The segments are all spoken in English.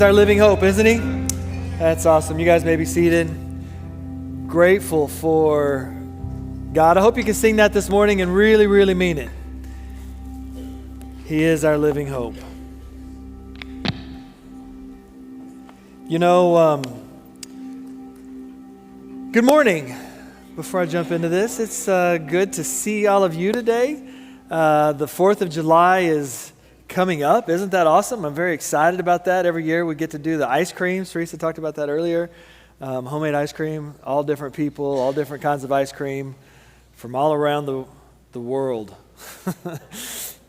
Our living hope, isn't he? That's awesome. You guys may be seated. Grateful for God. I hope you can sing that this morning and really, really mean it. He is our living hope. You know, good morning. Before I jump into this, it's good to see all of you today. The 4th of July is coming up. Isn't that awesome? I'm very excited about that. Every year we get to do the ice cream. Teresa talked about that earlier. Homemade ice cream, all different people, all different kinds of ice cream from all around the world. I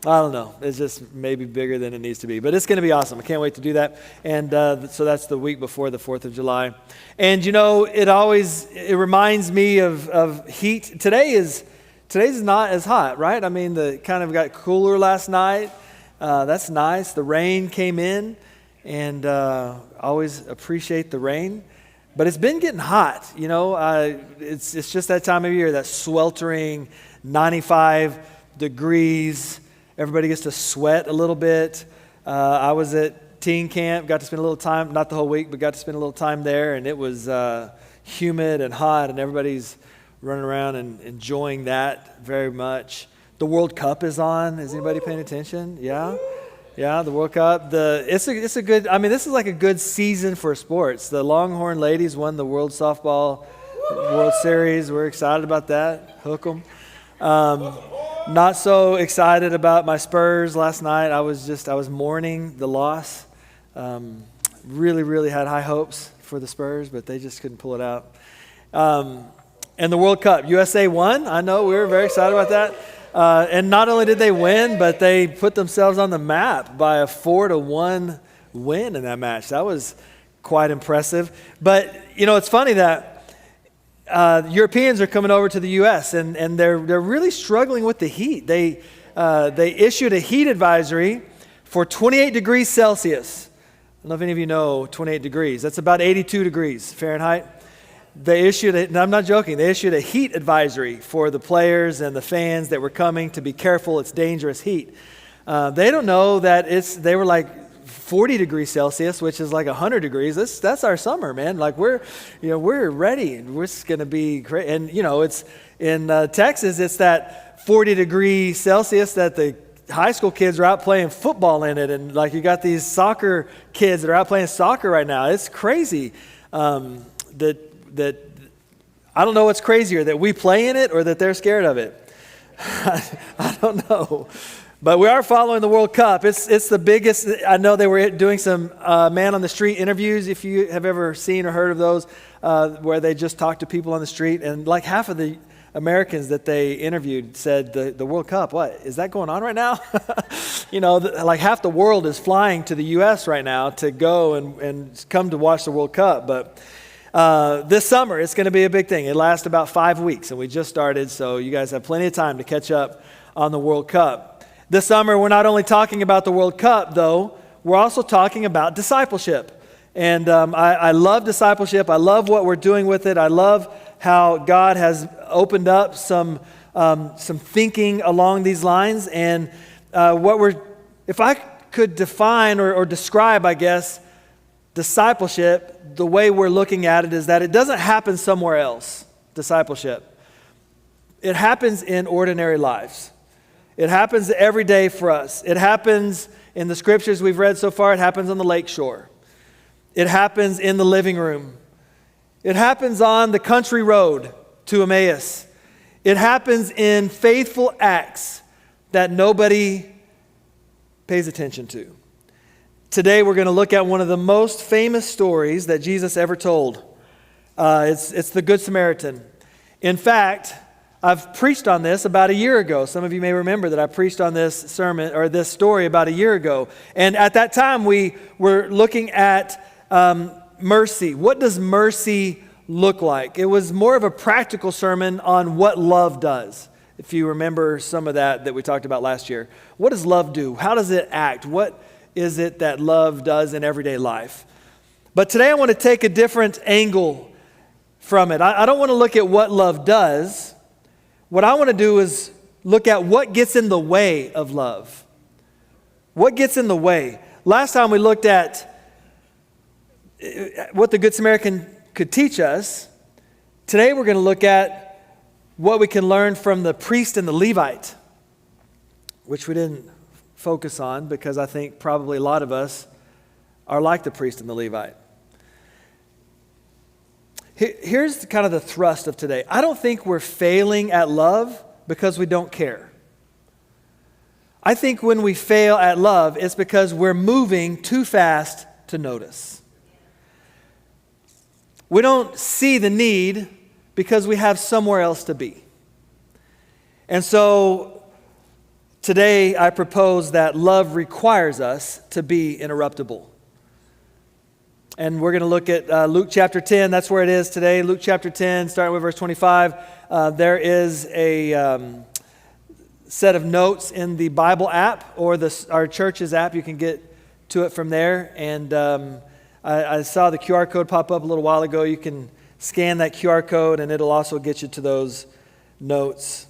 don't know. It's just maybe bigger than it needs to be. But it's going to be awesome. I can't wait to do that. And so that's the week before the 4th of July. And you know, it reminds me of heat. Today's not as hot, right? I mean, the kind of got cooler last night. That's nice. The rain came in, and always appreciate the rain. But it's been getting hot, you know. It's just that time of year, that sweltering 95 degrees. Everybody gets to sweat a little bit. I was at teen camp, got to spend a little time, not the whole week, but got to spend a little time there, and it was humid and hot, and everybody's running around and enjoying that very much. The World Cup is on. Is anybody paying attention? Yeah, the World Cup. It's a good. I mean, this is like a good season for sports. The Longhorn ladies won the World Softball World Series. We're excited about that. Hook 'em. Not so excited about my Spurs last night. I was mourning the loss. Really had high hopes for the Spurs, but they just couldn't pull it out. And the World Cup, USA won. I know we were very excited about that. And not only did they win, but they put themselves on the map by a 4-1 win in that match. That was quite impressive. But, you know, it's funny that Europeans are coming over to the U.S., and they're really struggling with the heat. They issued a heat advisory for 28 degrees Celsius. I don't know if any of you know 28 degrees. That's about 82 degrees Fahrenheit. They issued and I'm not joking, they issued a heat advisory for the players and the fans that were coming to be careful. It's dangerous heat. They don't know that they were like 40 degrees Celsius, which is like 100 degrees. That's our summer, man. Like we're ready. We're just going to be great. And, you know, it's in Texas, it's that 40 degrees Celsius that the high school kids are out playing football in it. And like you got these soccer kids that are out playing soccer right now. It's crazy that I don't know what's crazier, that we play in it or that they're scared of it. I don't know. But we are following the World Cup. It's the biggest. I know they were doing some man on the street interviews, if you have ever seen or heard of those, where they just talk to people on the street. And like half of the Americans that they interviewed said, the World Cup, what, is that going on right now? You know, like half the world is flying to the U.S. right now to go and come to watch the World Cup. But this summer, it's going to be a big thing. It lasts about 5 weeks, and we just started, so you guys have plenty of time to catch up on the World Cup. This summer, we're not only talking about the World Cup, though, we're also talking about discipleship. And I love discipleship. I love what we're doing with it. I love how God has opened up some thinking along these lines. And if I could define or describe, I guess, discipleship, the way we're looking at it is that it doesn't happen somewhere else, discipleship. It happens in ordinary lives. It happens every day for us. It happens in the scriptures we've read so far. It happens on the lake shore. It happens in the living room. It happens on the country road to Emmaus. It happens in faithful acts that nobody pays attention to. Today we're going to look at one of the most famous stories that Jesus ever told. It's the Good Samaritan. In fact, I've preached on this about a year ago. Some of you may remember that I preached on this sermon or this story about a year ago. And at that time we were looking at mercy. What does mercy look like? It was more of a practical sermon on what love does. If you remember some of that we talked about last year. What does love do? How does it act? What is it that love does in everyday life? But today I want to take a different angle from it. I don't want to look at what love does. What I want to do is look at what gets in the way of love. What gets in the way? Last time we looked at what the Good Samaritan could teach us. Today we're going to look at what we can learn from the priest and the Levite, which we didn't focus on because I think probably a lot of us are like the priest and the Levite. Here's kind of the thrust of today. I don't think we're failing at love because we don't care. I think when we fail at love, it's because we're moving too fast to notice. We don't see the need because we have somewhere else to be. And so today I propose that love requires us to be interruptible. And we're going to look at Luke chapter 10. That's where it is today. Luke chapter 10, starting with verse 25. There is a set of notes in the Bible app or our church's app. You can get to it from there. And I saw the QR code pop up a little while ago. You can scan that QR code and it'll also get you to those notes.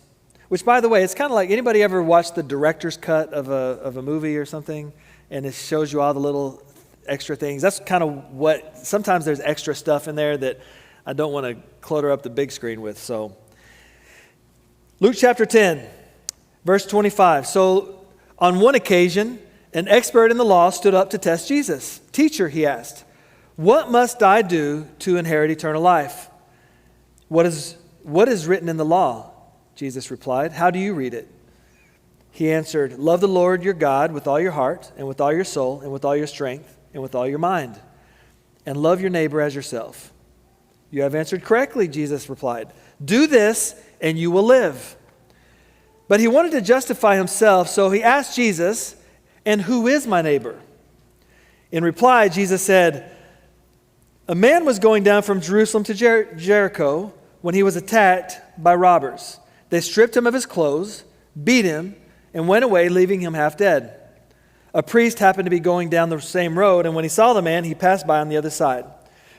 Which, by the way, it's kind of like, anybody ever watched the director's cut of a movie or something? And it shows you all the little extra things. That's kind of what, sometimes there's extra stuff in there that I don't want to clutter up the big screen with. So, Luke chapter 10, verse 25. So, on one occasion, an expert in the law stood up to test Jesus. "Teacher," he asked, "what must I do to inherit eternal life?" What is written in the law?" Jesus replied. "How do you read it?" He answered, "Love the Lord your God with all your heart and with all your soul and with all your strength and with all your mind, and love your neighbor as yourself." "You have answered correctly," Jesus replied. "Do this and you will live." But he wanted to justify himself, so he asked Jesus, "And who is my neighbor?" In reply, Jesus said, "A man was going down from Jerusalem to Jericho when he was attacked by robbers. They stripped him of his clothes, beat him, and went away, leaving him half dead. A priest happened to be going down the same road, and when he saw the man, he passed by on the other side.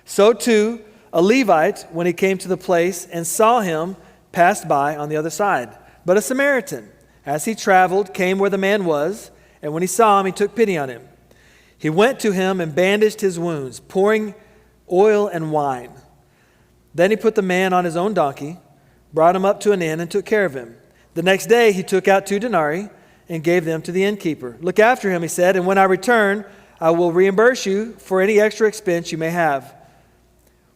So too, a Levite, when he came to the place and saw him, passed by on the other side. But a Samaritan, as he traveled, came where the man was, and when he saw him, he took pity on him. He went to him and bandaged his wounds, pouring oil and wine. Then he put the man on his own donkey, brought him up to an inn, and took care of him. The next day he took out 2 denarii and gave them to the innkeeper. 'Look after him,' he said, 'and when I return, I will reimburse you for any extra expense you may have.'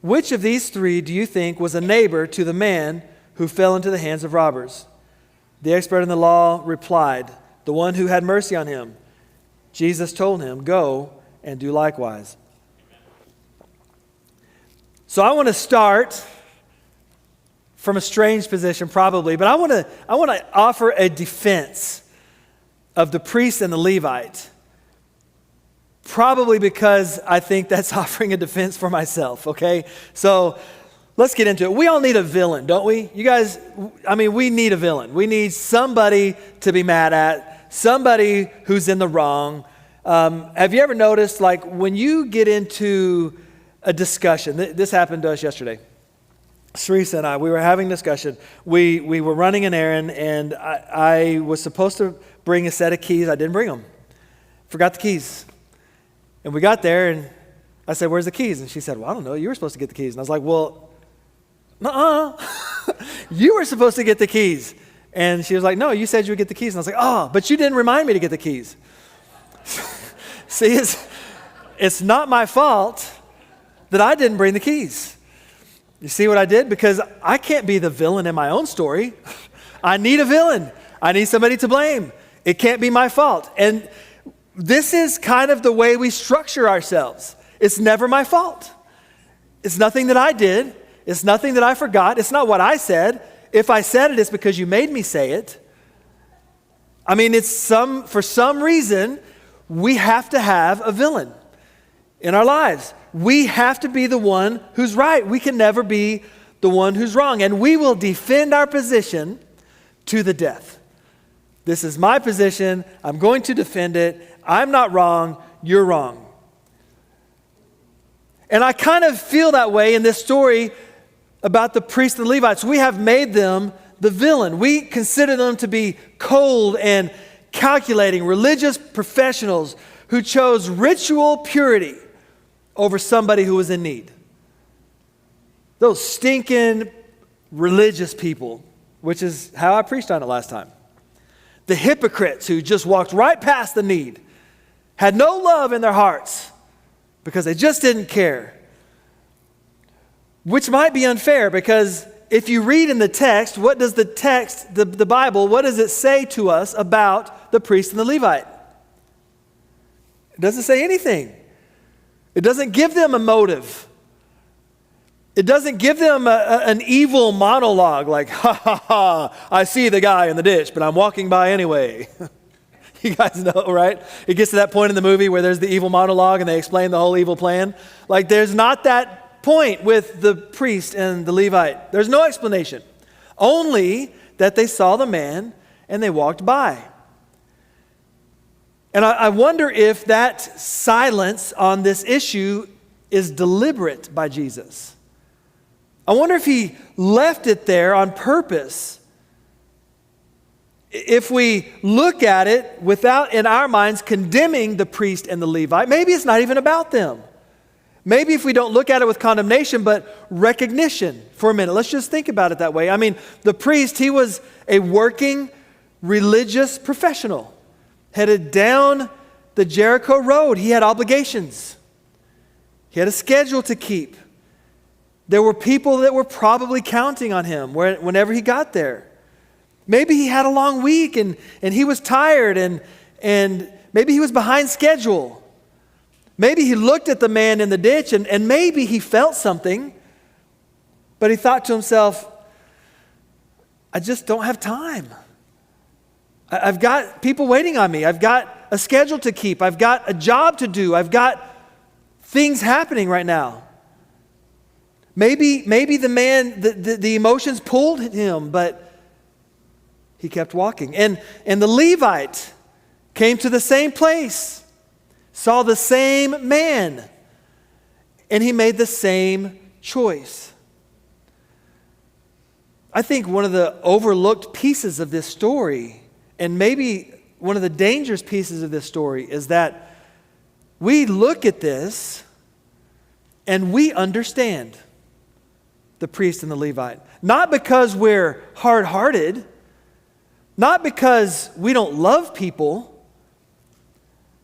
Which of these 3 do you think was a neighbor to the man who fell into the hands of robbers?" The expert in the law replied, "The one who had mercy on him." Jesus told him, "Go and do likewise." So I want to start from a strange position probably, but I want to offer a defense of the priest and the Levite, probably because I think that's offering a defense for myself, okay? So let's get into it. We all need a villain, don't we? You guys, we need a villain. We need somebody to be mad at, somebody who's in the wrong. Have you ever noticed, like, when you get into a discussion, this happened to us yesterday. Teresa and I, we were having a discussion. We were running an errand, and I was supposed to bring a set of keys. I didn't bring them. Forgot the keys. And we got there, and I said, "Where's the keys?" And she said, "Well, I don't know. You were supposed to get the keys." And I was like, "Well, nuh-uh. You were supposed to get the keys." And she was like, "No, you said you would get the keys." And I was like, "Oh, but you didn't remind me to get the keys." See, it's not my fault that I didn't bring the keys. You see what I did? Because I can't be the villain in my own story. I need a villain. I need somebody to blame. It can't be my fault. And this is kind of the way we structure ourselves. It's never my fault. It's nothing that I did. It's nothing that I forgot. It's not what I said. If I said it, it's because you made me say it. For some reason, we have to have a villain in our lives. We have to be the one who's right. We can never be the one who's wrong. And we will defend our position to the death. This is my position. I'm going to defend it. I'm not wrong. You're wrong. And I kind of feel that way in this story about the priests and the Levites. We have made them the villain. We consider them to be cold and calculating religious professionals who chose ritual purity over somebody who was in need. Those stinking religious people, which is how I preached on it last time. The hypocrites who just walked right past the need, had no love in their hearts because they just didn't care. Which might be unfair because if you read in the text, what does the text, the Bible, what does it say to us about the priest and the Levite? It doesn't say anything. It doesn't give them a motive. It doesn't give them an evil monologue like, ha ha ha, I see the guy in the ditch, but I'm walking by anyway. You guys know, right? It gets to that point in the movie where there's the evil monologue and they explain the whole evil plan. Like there's not that point with the priest and the Levite. There's no explanation. Only that they saw the man and they walked by. And I wonder if that silence on this issue is deliberate by Jesus. I wonder if he left it there on purpose. If we look at it without, in our minds, condemning the priest and the Levite, maybe it's not even about them. Maybe if we don't look at it with condemnation, but recognition for a minute. Let's just think about it that way. I mean, the priest, he was a working religious professional, headed down the Jericho road. He had obligations. He had a schedule to keep. There were people that were probably counting on him whenever he got there. Maybe he had a long week and he was tired and maybe he was behind schedule. Maybe he looked at the man in the ditch and maybe he felt something, but he thought to himself, I just don't have time. I've got people waiting on me. I've got a schedule to keep. I've got a job to do. I've got things happening right now. Maybe the man, the emotions pulled him, but he kept walking. And the Levite came to the same place, saw the same man, and he made the same choice. I think one of the overlooked pieces of this story, and maybe one of the dangerous pieces of this story, is that we look at this and we understand the priest and the Levite. Not because we're hard-hearted, not because we don't love people,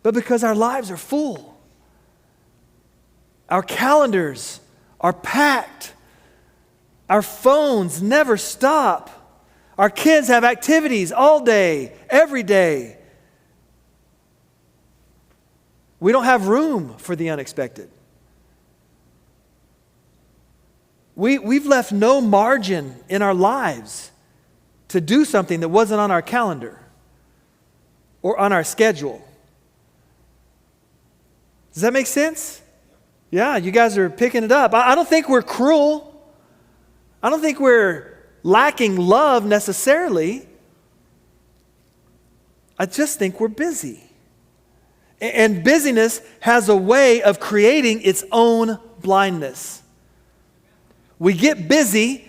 but because our lives are full. Our calendars are packed. Our phones never stop. Our kids have activities all day, every day. We don't have room for the unexpected. We've left no margin in our lives to do something that wasn't on our calendar or on our schedule. Does that make sense? Yeah, you guys are picking it up. I don't think we're cruel. I don't think we're lacking love necessarily. I just think we're busy. And busyness has a way of creating its own blindness. We get busy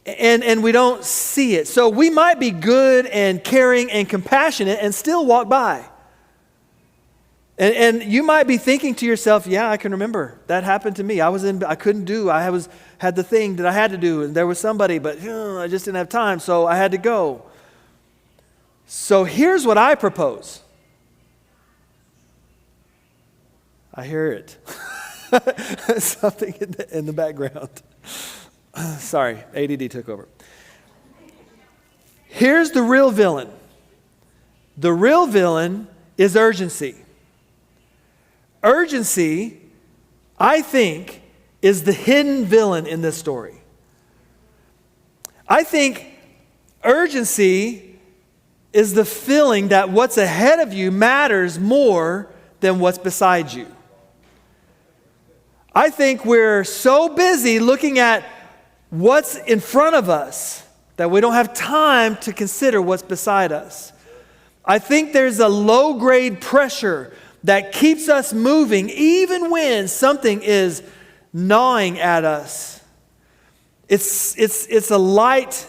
and we don't see it. So we might be good and caring and compassionate and still walk by. And you might be thinking to yourself, yeah, I can remember. That happened to me. I couldn't do. Had the thing that I had to do, and there was somebody, but I just didn't have time, so I had to go. So here's what I propose. I hear it. Something in the background. Sorry, ADD took over. Here's the real villain. The real villain is urgency. Urgency, I think, is the hidden villain in this story. I think urgency is the feeling that what's ahead of you matters more than what's beside you. I think we're so busy looking at what's in front of us that we don't have time to consider what's beside us. I think there's a low-grade pressure that keeps us moving even when something is gnawing at us. It's a light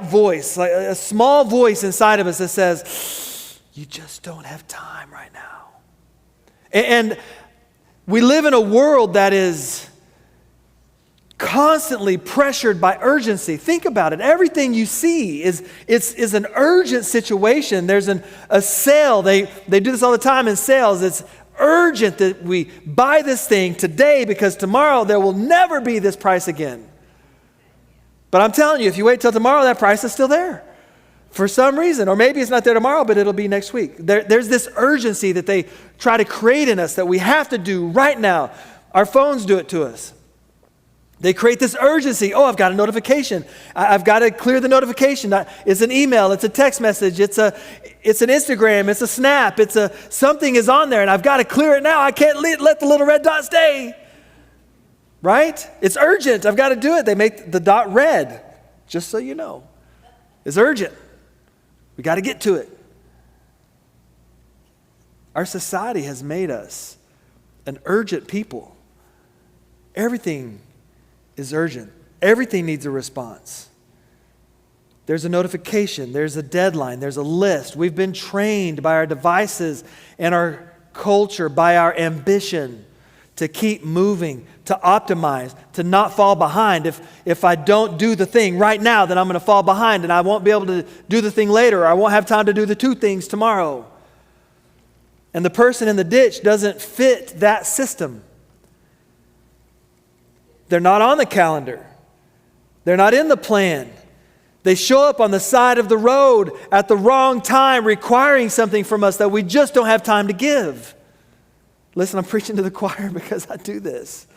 voice, like a small voice inside of us that says, you just don't have time right now. And We live in a world that is constantly pressured by urgency. Think about it. Everything you see is an urgent situation. There's a sale. They do this all the time in sales. It's urgent that we buy this thing today because tomorrow there will never be this price again. But I'm telling you, if you wait till tomorrow, that price is still there for some reason. Or maybe it's not there tomorrow, but it'll be next week. There's this urgency that they try to create in us that we have to do right now. Our phones do it to us. They create this urgency. Oh, I've got a notification. I've got to clear the notification. It's an email. It's a text message. It's an Instagram. It's a snap. Something is on there, and I've got to clear it now. I can't let the little red dot stay. Right? It's urgent. I've got to do it. They make the dot red, just so you know. It's urgent. We got to get to it. Our society has made us an urgent people. Everything is urgent. Everything needs a response. There's a notification. There's a deadline. There's a list. We've been trained by our devices and our culture, by our ambition to keep moving, to optimize, to not fall behind. If I don't do the thing right now, then I'm going to fall behind and I won't be able to do the thing later, or I won't have time to do the two things tomorrow. And the person in the ditch doesn't fit that system. They're not on the calendar. They're not in the plan. They show up on the side of the road at the wrong time, requiring something from us that we just don't have time to give. Listen, I'm preaching to the choir because I do this.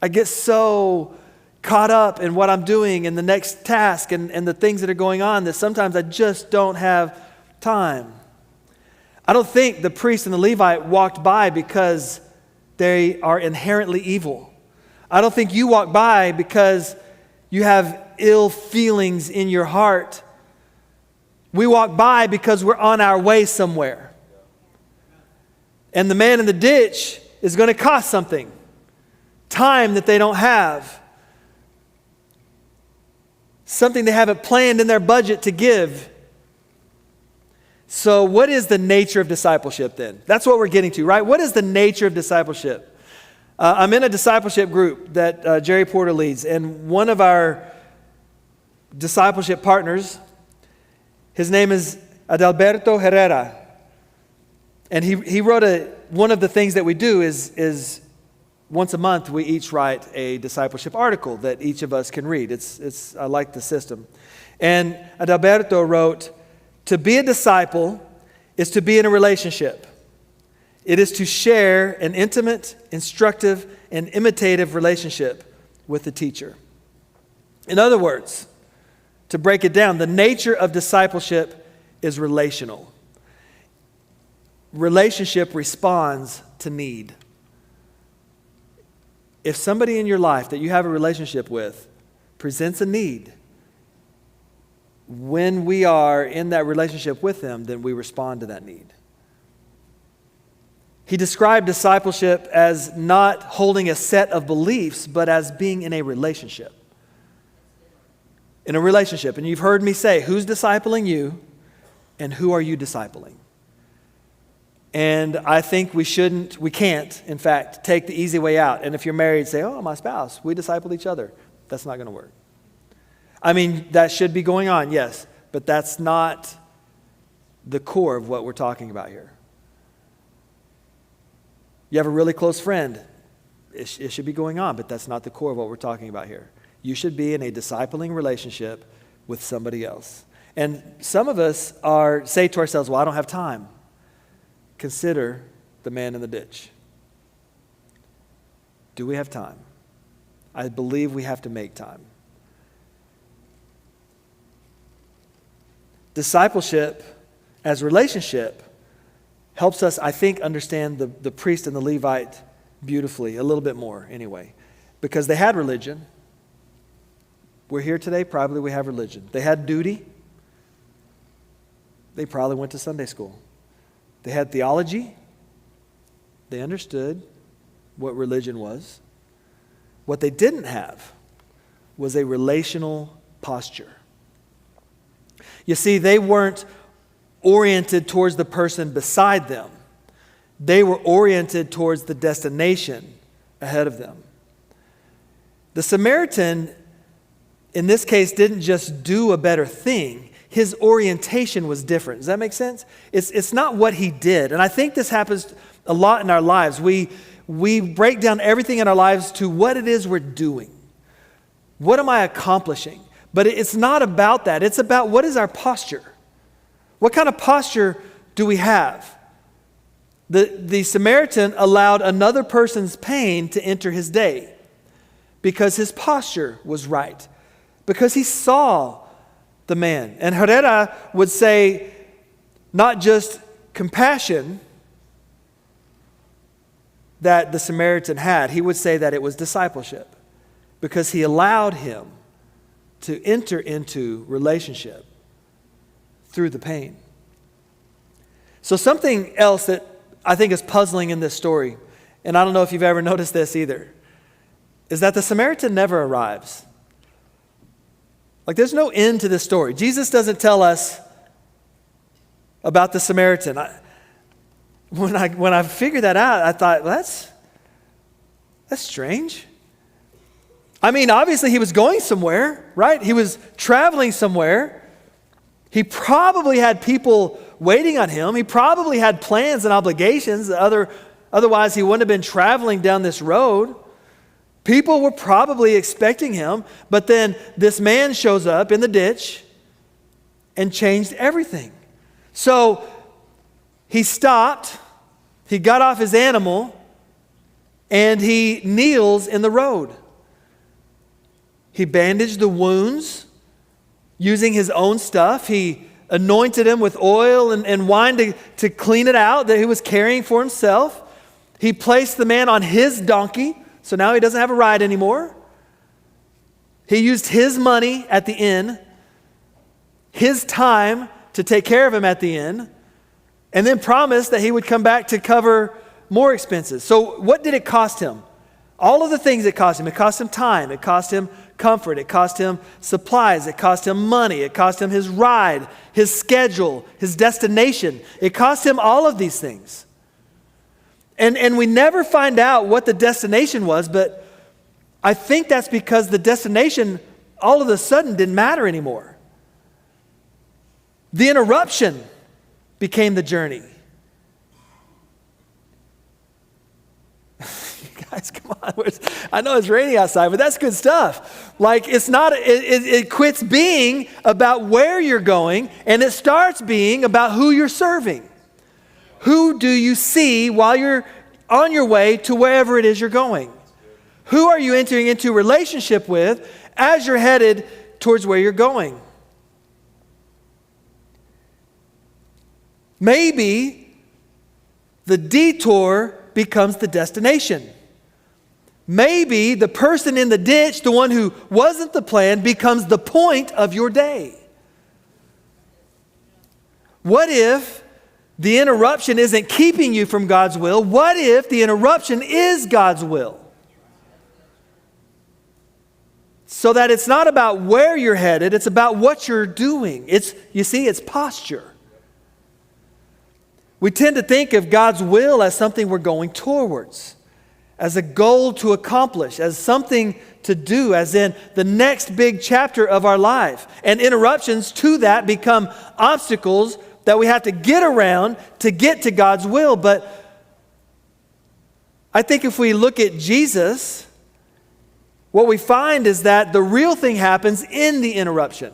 I get so caught up in what I'm doing and the next task and the things that are going on that sometimes I just don't have time. I don't think the priest and the Levite walked by because they are inherently evil. I don't think you walk by because you have ill feelings in your heart. We walk by because we're on our way somewhere. And the man in the ditch is going to cost something. Time that they don't have. Something they haven't planned in their budget to give. So what is the nature of discipleship then? That's what we're getting to, right? What is the nature of discipleship? I'm in a discipleship group that Jerry Porter leads, and one of our discipleship partners, his name is Adalberto Herrera, and he wrote one of the things that we do is once a month we each write a discipleship article that each of us can read. I like the system. And Adalberto wrote, "To be a disciple is to be in a relationship. It is to share an intimate, instructive, and imitative relationship with the teacher." In other words, to break it down, the nature of discipleship is relational. Relationship responds to need. If somebody in your life that you have a relationship with presents a need, when we are in that relationship with them, then we respond to that need. He described discipleship as not holding a set of beliefs, but as being in a relationship. In a relationship. And you've heard me say, who's discipling you and who are you discipling? And I think we can't, in fact, take the easy way out. And if you're married, say, oh, my spouse, we disciple each other. That's not going to work. I mean, that should be going on, yes, but that's not the core of what we're talking about here. You have a really close friend. It should be going on, but that's not the core of what we're talking about here. You should be in a discipling relationship with somebody else. And some of us say to ourselves, well, I don't have time. Consider the man in the ditch. Do we have time? I believe we have to make time. Discipleship as relationship helps us, I think, understand the priest and the Levite beautifully, a little bit more anyway, because they had religion. We're here today, probably we have religion. They had duty. They probably went to Sunday school. They had theology. They understood what religion was. What they didn't have was a relational posture. You see, they weren't oriented towards the person beside them. They were oriented towards the destination ahead of them. The Samaritan, in this case, didn't just do a better thing. His orientation was different. Does that make sense? It's not what he did. And I think this happens a lot in our lives. We break down everything in our lives to what it is we're doing. What am I accomplishing? But it's not about that. It's about what is our posture. What kind of posture do we have? The Samaritan allowed another person's pain to enter his day because his posture was right, because he saw the man. And Herrera would say not just compassion that the Samaritan had, he would say that it was discipleship, because he allowed him to enter into relationship through the pain. So something else that I think is puzzling in this story, and I don't know if you've ever noticed this either, is that the Samaritan never arrives. Like, there's no end to this story. Jesus doesn't tell us about the Samaritan. When I figured that out, I thought, well, that's strange. I mean, obviously he was going somewhere, right? He was traveling somewhere. He probably had people waiting on him. He probably had plans and obligations. Otherwise, he wouldn't have been traveling down this road. People were probably expecting him, but then this man shows up in the ditch and changed everything. So he stopped, he got off his animal, and he kneels in the road. He bandaged the wounds using his own stuff. He anointed him with oil and wine to clean it out that he was carrying for himself. He placed the man on his donkey, so now he doesn't have a ride anymore. He used his money at the inn, his time to take care of him at the inn, and then promised that he would come back to cover more expenses. So what did it cost him? All of the things it cost him. It cost him time. It cost him comfort. It cost him supplies. It cost him money. It cost him his ride, his schedule, his destination. It cost him all of these things. And we never find out what the destination was, but I think that's because the destination all of a sudden didn't matter anymore. The interruption became the journey. You guys, come on. I know it's raining outside, but that's good stuff. Like, it's not, it quits being about where you're going, and it starts being about who you're serving. Who do you see while you're on your way to wherever it is you're going? Who are you entering into relationship with as you're headed towards where you're going? Maybe the detour becomes the destination. Maybe the person in the ditch, the one who wasn't the plan, becomes the point of your day. What if the interruption isn't keeping you from God's will? What if the interruption is God's will? So that it's not about where you're headed, it's about what you're doing. It's posture. We tend to think of God's will as something we're going towards, as a goal to accomplish, as something to do, as in the next big chapter of our life. And interruptions to that become obstacles that we have to get around to get to God's will. But I think if we look at Jesus, what we find is that the real thing happens in the interruption.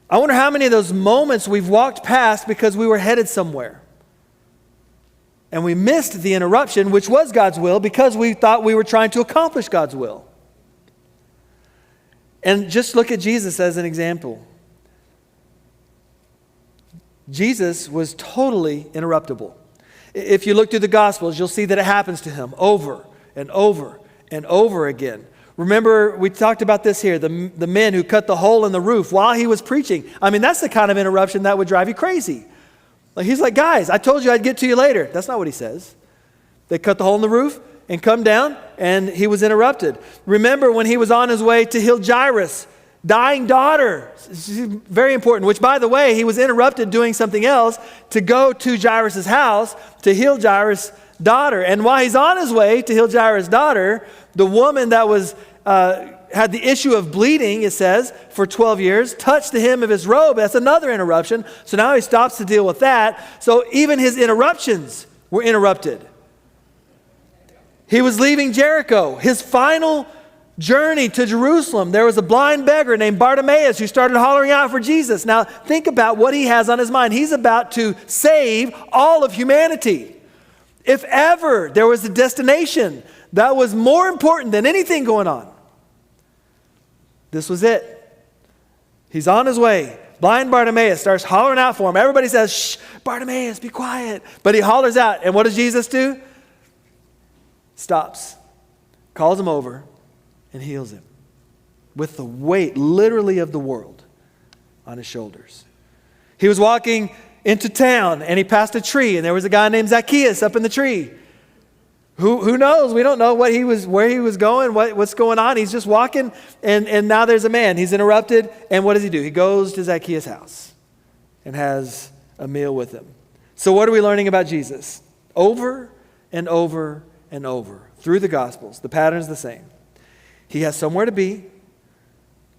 I wonder how many of those moments we've walked past because we were headed somewhere. And we missed the interruption, which was God's will, because we thought we were trying to accomplish God's will. And just look at Jesus as an example. Jesus was totally interruptible. If you look through the Gospels, you'll see that it happens to him over and over and over again. Remember, we talked about this here, the men who cut the hole in the roof while he was preaching. I mean, that's the kind of interruption that would drive you crazy. Like, he's like, guys, I told you I'd get to you later. That's not what he says. They cut the hole in the roof and come down, and he was interrupted. Remember when he was on his way to heal Jairus, dying daughter. Very important, which, by the way, he was interrupted doing something else to go to Jairus' house to heal Jairus' daughter. And while he's on his way to heal Jairus' daughter, the woman that was had the issue of bleeding, it says, for 12 years, touched the hem of his robe. That's another interruption. So now he stops to deal with that. So even his interruptions were interrupted. He was leaving Jericho. His final journey to Jerusalem, there was a blind beggar named Bartimaeus who started hollering out for Jesus. Now think about what he has on his mind. He's about to save all of humanity. If ever there was a destination that was more important than anything going on, this was it. He's on his way. Blind Bartimaeus starts hollering out for him. Everybody says, "Shh, Bartimaeus, be quiet." But he hollers out. And what does Jesus do? Stops, calls him over, and heals him with the weight, literally, of the world on his shoulders. He was walking into town, and he passed a tree, and there was a guy named Zacchaeus up in the tree. Who knows? We don't know where he was going, what's going on. He's just walking, and now there's a man. He's interrupted, and what does he do? He goes to Zacchaeus' house and has a meal with him. So what are we learning about Jesus? Over and over and over through the Gospels, the pattern is the same. He has somewhere to be,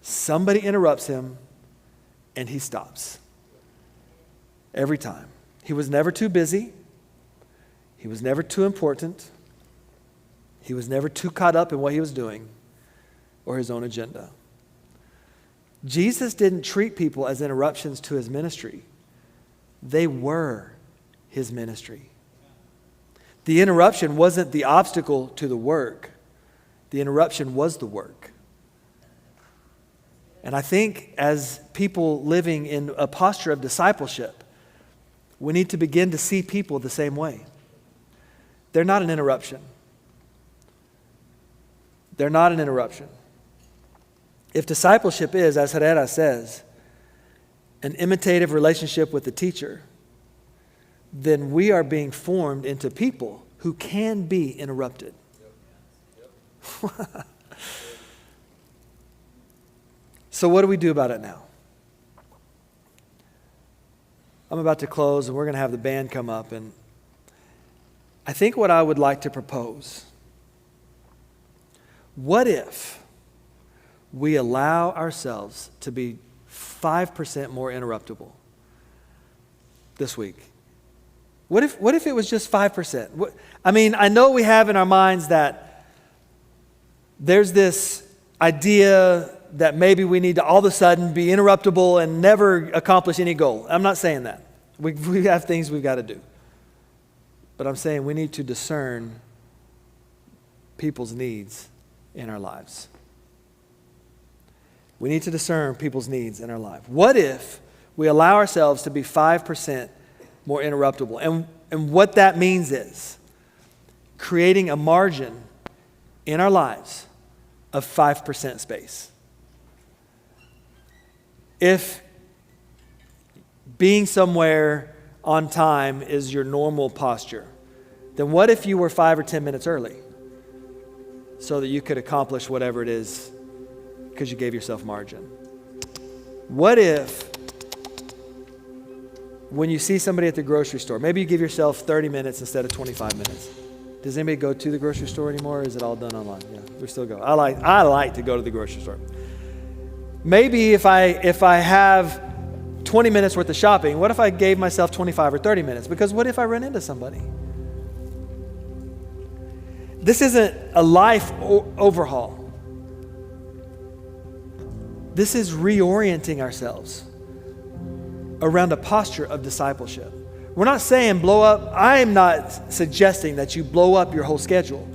somebody interrupts him, and he stops. Every time. He was never too busy. He was never too important. He was never too caught up in what he was doing or his own agenda. Jesus didn't treat people as interruptions to his ministry. They were his ministry. The interruption wasn't the obstacle to the work. The interruption was the work. And I think as people living in a posture of discipleship, we need to begin to see people the same way. They're not an interruption. They're not an interruption. If discipleship is, as Herrera says, an imitative relationship with the teacher, then we are being formed into people who can be interrupted. So what do we do about it now? I'm about to close, and we're going to have the band come up, and I think what I would like to propose, what if we allow ourselves to be 5% more interruptible this week? What if it was just 5%? I know we have in our minds that there's this idea that maybe we need to all of a sudden be interruptible and never accomplish any goal. I'm not saying that. We have things we've got to do. But I'm saying we need to discern people's needs in our lives. We need to discern people's needs in our life. What if we allow ourselves to be 5% more interruptible? And what that means is creating a margin in our lives of 5% space. If being somewhere on time is your normal posture, then what if you were 5 or 10 minutes early so that you could accomplish whatever it is because you gave yourself margin? What if when you see somebody at the grocery store, maybe you give yourself 30 minutes instead of 25 minutes. Does anybody go to the grocery store anymore, or is it all done online? Yeah, we still go. I like to go to the grocery store. Maybe if I have 20 minutes worth of shopping, what if I gave myself 25 or 30 minutes? Because what if I run into somebody? This isn't a life overhaul. This is reorienting ourselves around a posture of discipleship. We're not saying blow up. I am not suggesting that you blow up your whole schedule.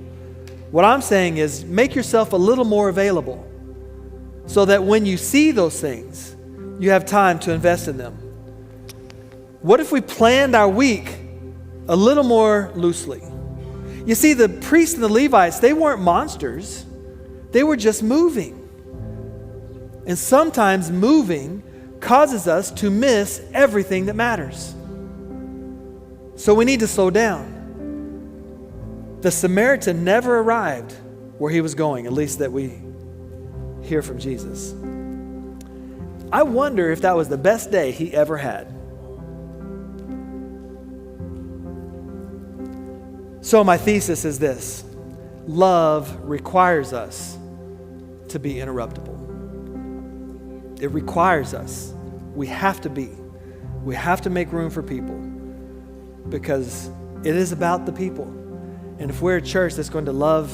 What I'm saying is make yourself a little more available so that when you see those things, you have time to invest in them. What if we planned our week a little more loosely? You see, the priests and the Levites, they weren't monsters. They were just moving. And sometimes moving causes us to miss everything that matters. So we need to slow down. The Samaritan never arrived where he was going, at least that we hear from Jesus. I wonder if that was the best day he ever had. So my thesis is this: love requires us to be interruptible. It requires us. We have to be. We have to make room for people because it is about the people. And if we're a church that's going to love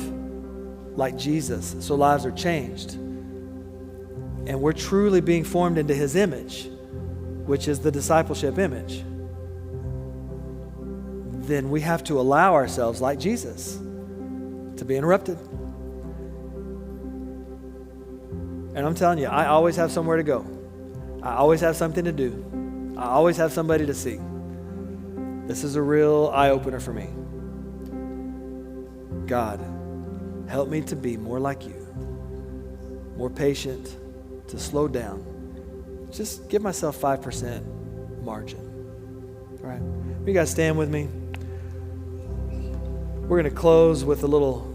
like Jesus, so lives are changed, and we're truly being formed into his image, which is the discipleship image, then we have to allow ourselves, like Jesus, to be interrupted. And I'm telling you, I always have somewhere to go. I always have something to do. I always have somebody to see. This is a real eye-opener for me. God, help me to be more like you, more patient, to slow down. Just give myself 5% margin. All right, you guys stand with me. We're going to close with a little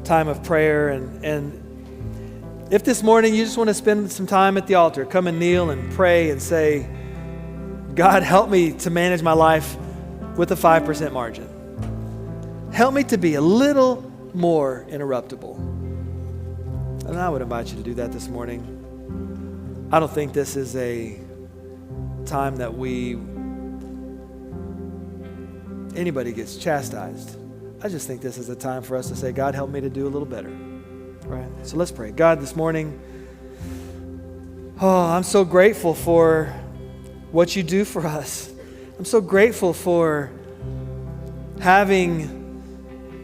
time of prayer. And if this morning you just want to spend some time at the altar, come and kneel and pray and say, God, help me to manage my life with a 5% margin. Help me to be a little more interruptible. And I would invite you to do that this morning. I don't think this is a time that anybody gets chastised. I just think this is a time for us to say, God, help me to do a little better. All right? So let's pray. God, this morning, I'm so grateful for what you do for us. I'm so grateful for having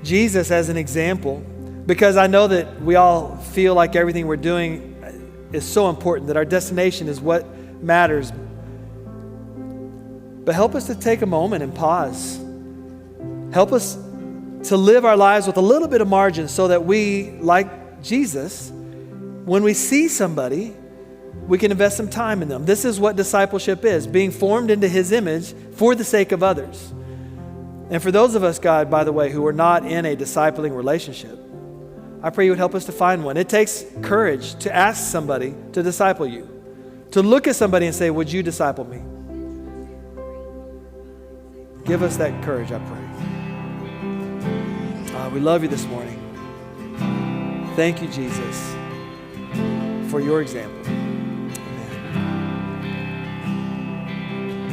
Jesus as an example, because I know that we all feel like everything we're doing is so important, that our destination is what matters. But help us to take a moment and pause. Help us to live our lives with a little bit of margin so that we, like Jesus, when we see somebody, we can invest some time in them. This is what discipleship is, being formed into his image for the sake of others. And for those of us, God, by the way, who are not in a discipling relationship, I pray you would help us to find one. It takes courage to ask somebody to disciple you, to look at somebody and say, would you disciple me? Give us that courage, I pray. We love you this morning. Thank you, Jesus, for your example.